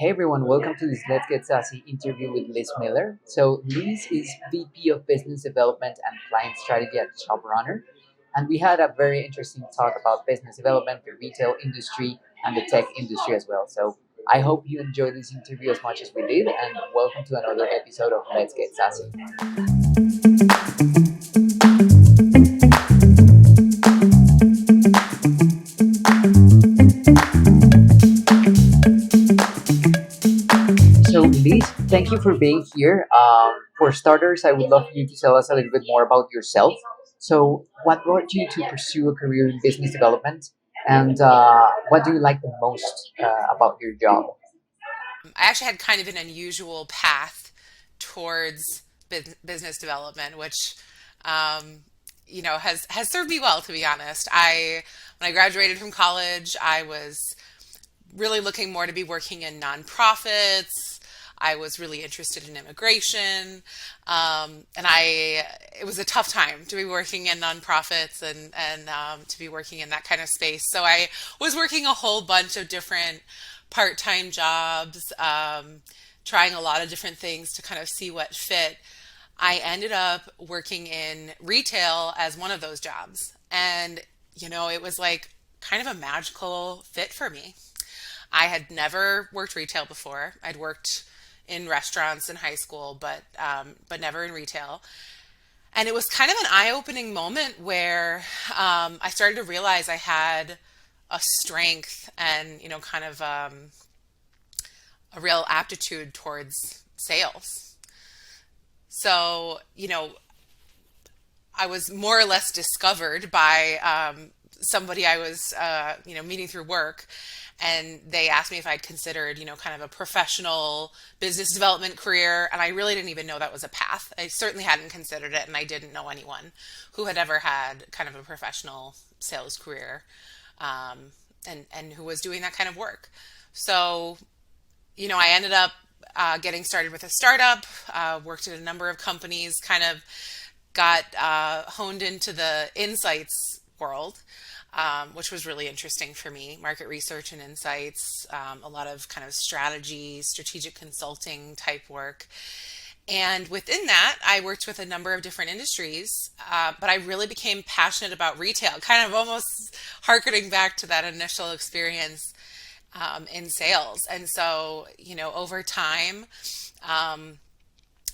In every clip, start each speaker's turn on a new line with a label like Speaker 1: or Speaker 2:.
Speaker 1: Hey everyone, welcome to this Let's Get SaaSy interview with Liz Miller. So Liz is VP of Business Development and Client Strategy at ShopRunner. And we had a very interesting talk about business development, the retail industry, and the tech industry as well. So I hope you enjoyed this interview as much as we did, and welcome to another episode of Let's Get SaaSy. So, Liz, thank you for being here. For starters, I would love you to tell us a little bit more about yourself. So, what brought you to pursue a career in business development, and what do you like the most about your job?
Speaker 2: I actually had kind of an unusual path towards business development, which um, has served me well, to be honest. I When I graduated from college, I was really looking more to be working in nonprofits. I was really interested in immigration, and it was a tough time to be working in nonprofits and to be working in that kind of space. So I was working a whole bunch of different part-time jobs, trying a lot of different things to kind of see what fit. I ended up working in retail as one of those jobs, and it was like kind of a magical fit for me. I had never worked retail before. I'd worked in restaurants in high school, but never in retail. And it was kind of an eye-opening moment where I started to realize I had a strength and kind of a real aptitude towards sales. So I was more or less discovered by somebody I was meeting through work, and they asked me if I'd considered kind of a professional business development career, and I really didn't even know that was a path. I certainly hadn't considered it, and I didn't know anyone who had ever had kind of a professional sales career, and who was doing that kind of work. So I ended up getting started with a startup, worked at a number of companies, kind of got honed into the insights world, which was really interesting for me. Market research and insights, a lot of kind of strategy, strategic consulting type work. And within that, I worked with a number of different industries, but I really became passionate about retail, kind of almost harkening back to that initial experience in sales. And so, over time, um,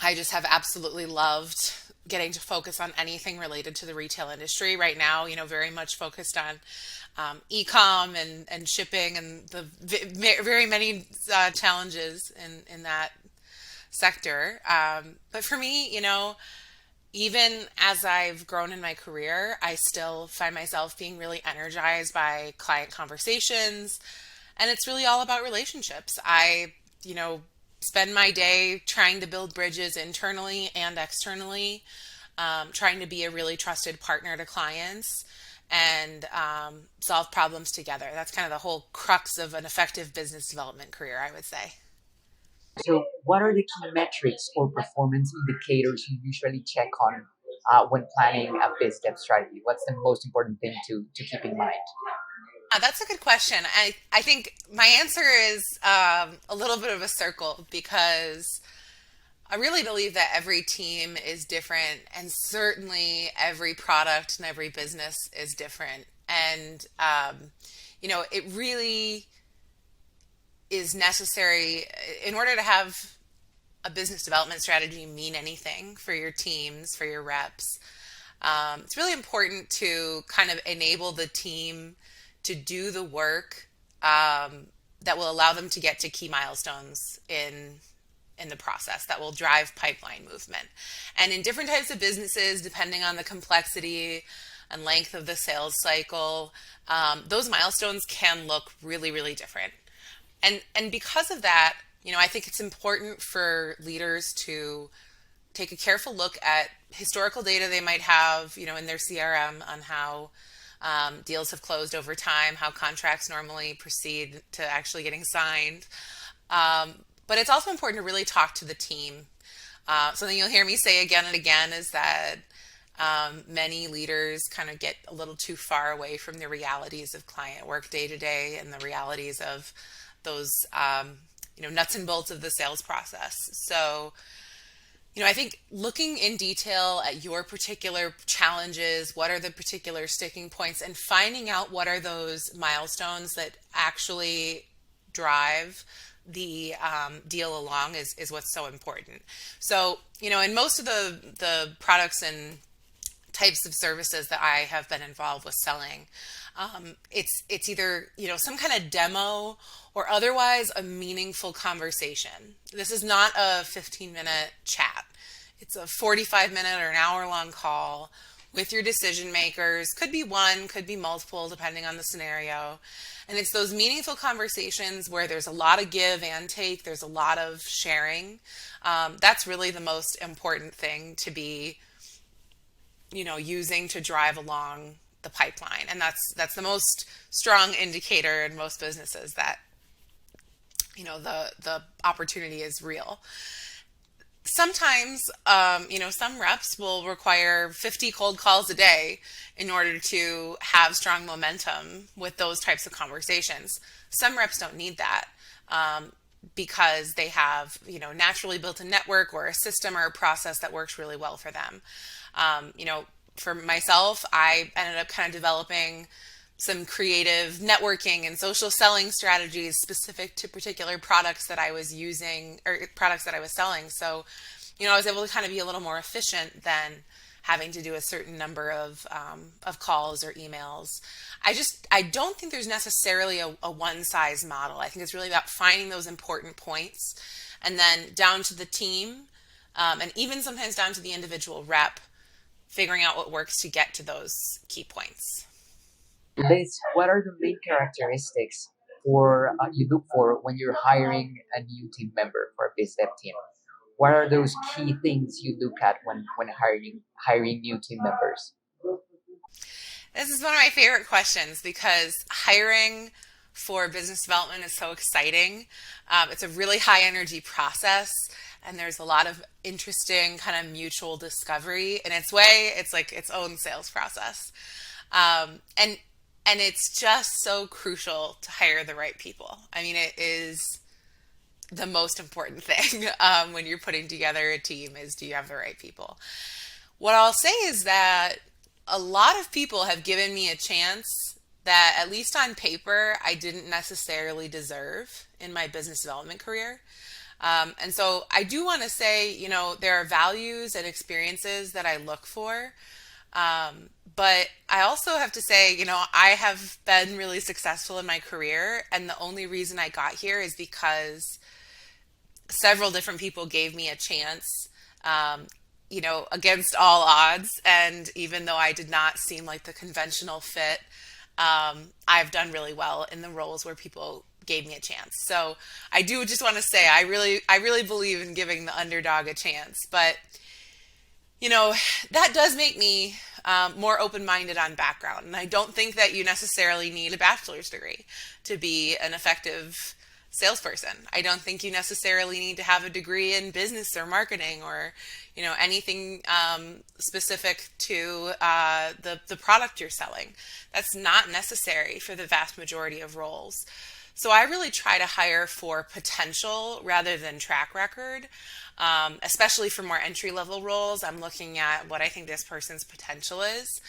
Speaker 2: I just have absolutely loved getting to focus on anything related to the retail industry. Right now, very much focused on e-com and shipping and the very many challenges in that sector. But for me, even as I've grown in my career, I still find myself being really energized by client conversations. And it's really all about relationships. I, spend my day trying to build bridges internally and externally, trying to be a really trusted partner to clients and solve problems together. That's kind of the whole crux of an effective business development career, I would say.
Speaker 1: So, what are the key metrics or performance indicators you usually check on when planning a biz dev strategy? What's the most important thing to keep in mind?
Speaker 2: That's a good question. I think my answer is a little bit of a circle because I really believe that every team is different, and certainly every product and every business is different. And, it really is necessary in order to have a business development strategy mean anything for your teams, for your reps. It's really important to kind of enable the team to do the work that will allow them to get to key milestones in the process that will drive pipeline movement. And in different types of businesses, depending on the complexity and length of the sales cycle, those milestones can look really, really different. And because of that, I think it's important for leaders to take a careful look at historical data they might have, in their CRM on how deals have closed over time, how contracts normally proceed to actually getting signed. But it's also important to really talk to the team. Something you'll hear me say again and again is that many leaders kind of get a little too far away from the realities of client work day to day and the realities of those nuts and bolts of the sales process. So, I think looking in detail at your particular challenges, what are the particular sticking points, and finding out what are those milestones that actually drive the deal along is what's so important. So, in most of the products and types of services that I have been involved with selling, it's either some kind of demo or otherwise a meaningful conversation. This is not a 15-minute chat. It's a 45-minute or an hour-long call with your decision makers. Could be one, could be multiple, depending on the scenario. And it's those meaningful conversations where there's a lot of give and take. There's a lot of sharing. That's really the most important thing to be using to drive along the pipeline. And that's the most strong indicator in most businesses that the opportunity is real. Sometimes some reps will require 50 cold calls a day in order to have strong momentum with those types of conversations. Some reps don't need that, because they have naturally built a network or a system or a process that works really well for them. For myself, I ended up kind of developing some creative networking and social selling strategies specific to particular products that I was using or products that I was selling. So, I was able to kind of be a little more efficient than having to do a certain number of calls or emails. I don't think there's necessarily a one size model. I think it's really about finding those important points, and then down to the team, and even sometimes down to the individual rep, figuring out what works to get to those key points.
Speaker 1: Liz, what are the main characteristics for you look for when you're hiring a new team member for a BizDev team? What are those key things you look at when hiring new team members?
Speaker 2: This is one of my favorite questions because hiring for business development is so exciting. It's a really high energy process, and there's a lot of interesting kind of mutual discovery. In its way, it's like its own sales process. And it's just so crucial to hire the right people. I mean, it is the most important thing when you're putting together a team is, do you have the right people? What I'll say is that a lot of people have given me a chance that, at least on paper, I didn't necessarily deserve in my business development career. And so I do want to say, there are values and experiences that I look for. But I also have to say, I have been really successful in my career. And the only reason I got here is because several different people gave me a chance, against all odds. And even though I did not seem like the conventional fit, I've done really well in the roles where people gave me a chance. So I do just want to say I really believe in giving the underdog a chance. But that does make me more open-minded on background. And I don't think that you necessarily need a bachelor's degree to be an effective salesperson. I don't think you necessarily need to have a degree in business or marketing or, anything specific to the product you're selling. That's not necessary for the vast majority of roles. So I really try to hire for potential rather than track record. Especially for more entry-level roles, I'm looking at what I think this person's potential is.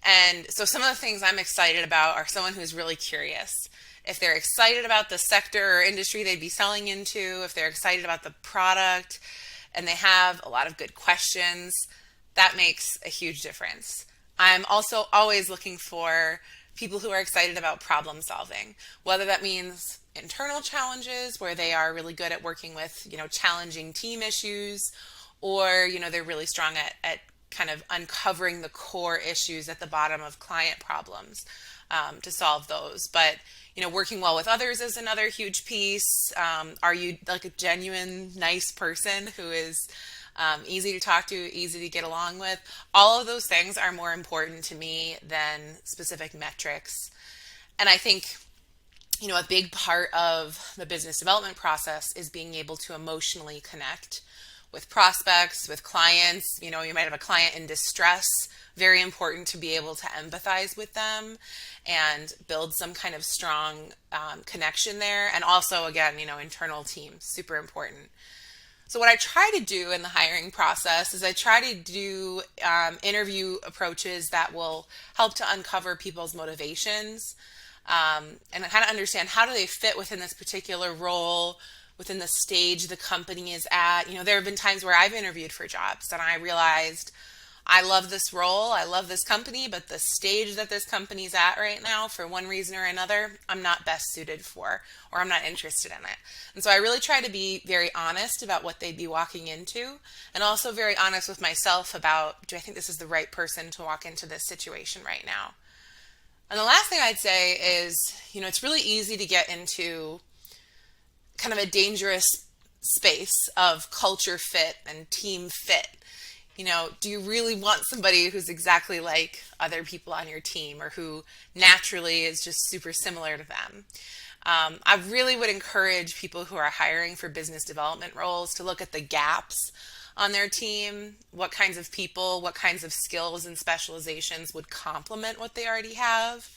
Speaker 2: And so some of the things I'm excited about are someone who's really curious. If they're excited about the sector or industry they'd be selling into, if they're excited about the product, and they have a lot of good questions, that makes a huge difference. I'm also always looking for people who are excited about problem solving, whether that means internal challenges where they are really good at working with, challenging team issues, or, they're really strong at kind of uncovering the core issues at the bottom of client problems to solve those. But, working well with others is another huge piece. Are you like a genuine, nice person who is easy to talk to, easy to get along with? All of those things are more important to me than specific metrics. And I think, a big part of the business development process is being able to emotionally connect with prospects, with clients. You know, you might have a client in distress. Very important to be able to empathize with them and build some kind of strong connection there. And also, again, you know, internal teams, super important. So what I try to do in the hiring process is I try to do interview approaches that will help to uncover people's motivations, and kind of understand how do they fit within this particular role, within the stage the company is at. You know, there have been times where I've interviewed for jobs and I realized I love this role, I love this company, but the stage that this company's at right now, for one reason or another, I'm not best suited for, or I'm not interested in it. And so I really try to be very honest about what they'd be walking into, and also very honest with myself about, do I think this is the right person to walk into this situation right now? And the last thing I'd say is, you know, it's really easy to get into kind of a dangerous space of culture fit and team fit. You know, do you really want somebody who's exactly like other people on your team or who naturally is just super similar to them? I really would encourage people who are hiring for business development roles to look at the gaps on their team, what kinds of people, what kinds of skills and specializations would complement what they already have,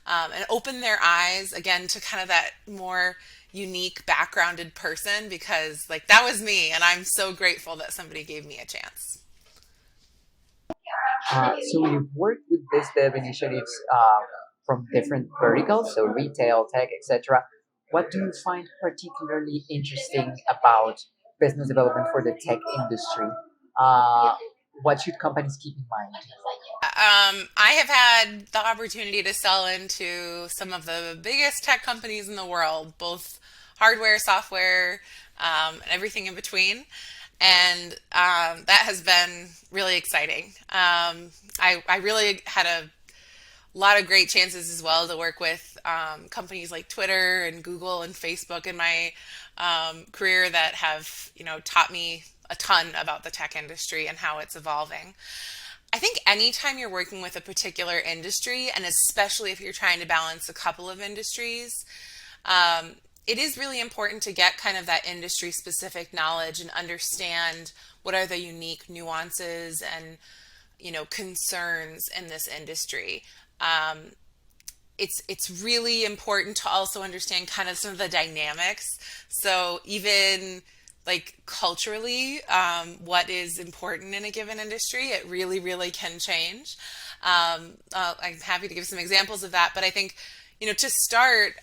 Speaker 2: and open their eyes again to kind of that more unique backgrounded person, because like that was me and I'm so grateful that somebody gave me a chance.
Speaker 1: So you've worked with BizDev initiatives from different verticals, so retail, tech, etc. What do you find particularly interesting about business development for the tech industry? Uh, what should companies keep in mind?
Speaker 2: I have had the opportunity to sell into some of the biggest tech companies in the world, both hardware, software, and everything in between. And that has been really exciting. I really had a lot of great chances as well to work with companies like Twitter and Google and Facebook in my career that have, you know, taught me a ton about the tech industry and how it's evolving. I think anytime you're working with a particular industry, and especially if you're trying to balance a couple of industries, it is really important to get kind of that industry specific knowledge and understand what are the unique nuances and, you know, concerns in this industry. It's really important to also understand kind of some of the dynamics. So even like culturally, what is important in a given industry, it really, really can change. I'm happy to give some examples of that, but I think, you know, to start,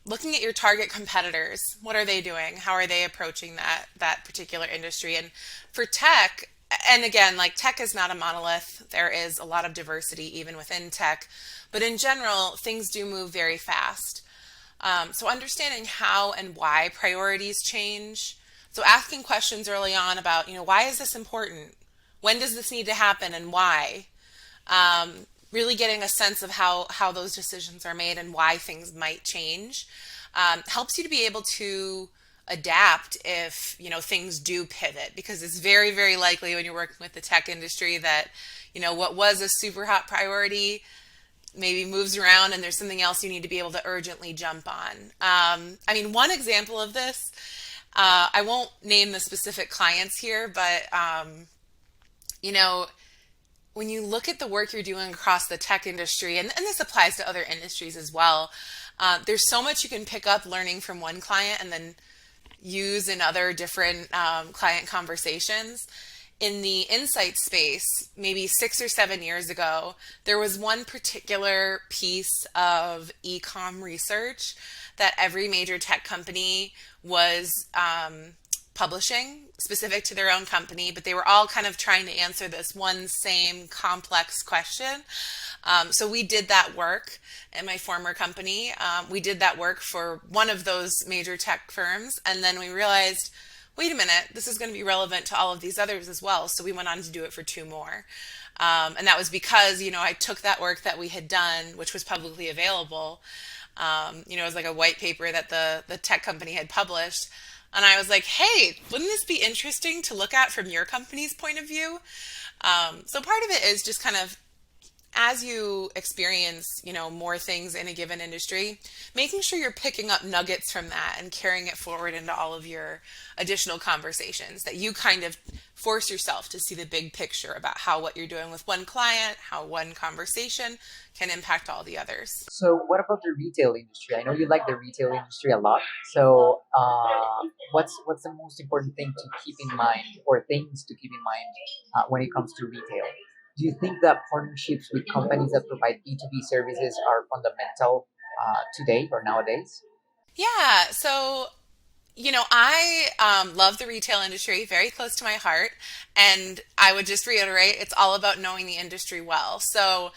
Speaker 2: looking at your target competitors, what are they doing? How are they approaching that particular industry? And for tech, and again, like tech is not a monolith. There is a lot of diversity even within tech, but in general, things do move very fast. So understanding how and why priorities change. So asking questions early on about, you know, why is this important? When does this need to happen and why? Really getting a sense of how those decisions are made and why things might change helps you to be able to adapt if, you know, things do pivot, because it's very, very likely when you're working with the tech industry that, you know, what was a super hot priority maybe moves around and there's something else you need to be able to urgently jump on. I mean, one example of this, I won't name the specific clients here, but, you know, when you look at the work you're doing across the tech industry, and this applies to other industries as well, there's so much you can pick up learning from one client and then use in other different client conversations. In the insight space, maybe 6 or 7 years ago, there was one particular piece of e-com research that every major tech company was publishing specific to their own company, but they were all kind of trying to answer this one same complex question. So we did that work in my former company. We did that work for one of those major tech firms, and then we realized, wait a minute, this is going to be relevant to all of these others as well. So we went on to do it for two more. And that was because, you know, I took that work that we had done, which was publicly available. You know, it was like a white paper that the tech company had published. And I was like, hey, wouldn't this be interesting to look at from your company's point of view? So part of it is just kind of as you experience, more things in a given industry, making sure you're picking up nuggets from that and carrying it forward into all of your additional conversations, that you kind of force yourself to see the big picture about how what you're doing with one client, how one conversation can impact all the others.
Speaker 1: So, what about the retail industry? I know you like the retail industry a lot. So, what's the most important thing to keep in mind, or things to keep in mind when it comes to retail? Do you think that partnerships with companies that provide B2B services are fundamental today or nowadays?
Speaker 2: Yeah, so I love the retail industry, very close to my heart. And I would just reiterate, it's all about knowing the industry well. So,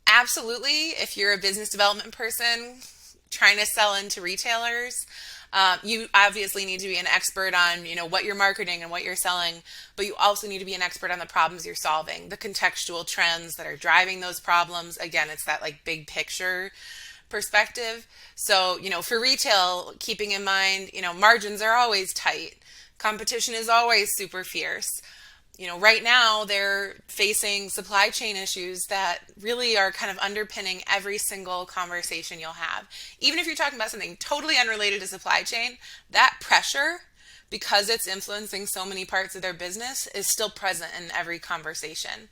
Speaker 2: absolutely, if you're a business development person trying to sell into retailers, you obviously need to be an expert on, what you're marketing and what you're selling, but you also need to be an expert on the problems you're solving, the contextual trends that are driving those problems. Again, it's that like big picture perspective. So, for retail, keeping in mind, margins are always tight. Competition is always super fierce. Right now they're facing supply chain issues that really are kind of underpinning every single conversation you'll have. Even if you're talking about something totally unrelated to supply chain, that pressure, because it's influencing so many parts of their business, is still present in every conversation.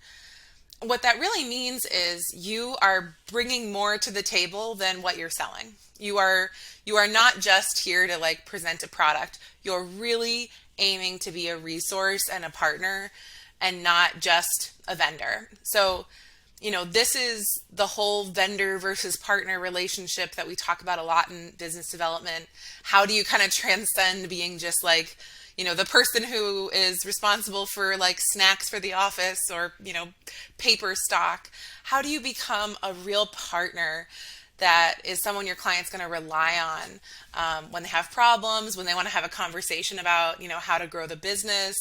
Speaker 2: What that really means is you are bringing more to the table than what you're selling. You are not just here to like present a product. You're really aiming to be a resource and a partner and not just a vendor. So, this is the whole vendor versus partner relationship that we talk about a lot in business development. How do you kind of transcend being just like, the person who is responsible for like snacks for the office or, paper stock? How do you become a real partner that is someone your client's going to rely on when they have problems, when they want to have a conversation about, how to grow the business?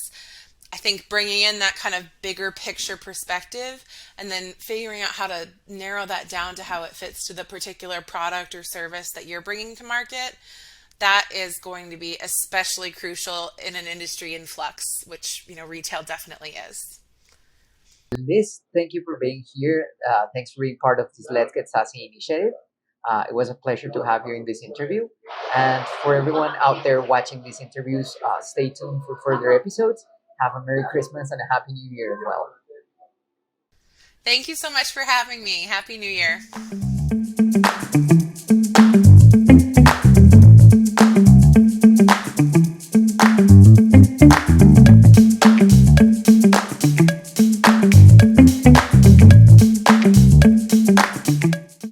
Speaker 2: I think bringing in that kind of bigger picture perspective and then figuring out how to narrow that down to how it fits to the particular product or service that you're bringing to market, that is going to be especially crucial in an industry in flux, which, retail definitely is.
Speaker 1: Liz, thank you for being here. Thanks for being part of this Let's Get SaaSy initiative. It was a pleasure to have you in this interview. And for everyone out there watching these interviews, stay tuned for further episodes. Have a Merry Christmas and a Happy New Year as well.
Speaker 2: Thank you so much for having me. Happy New Year.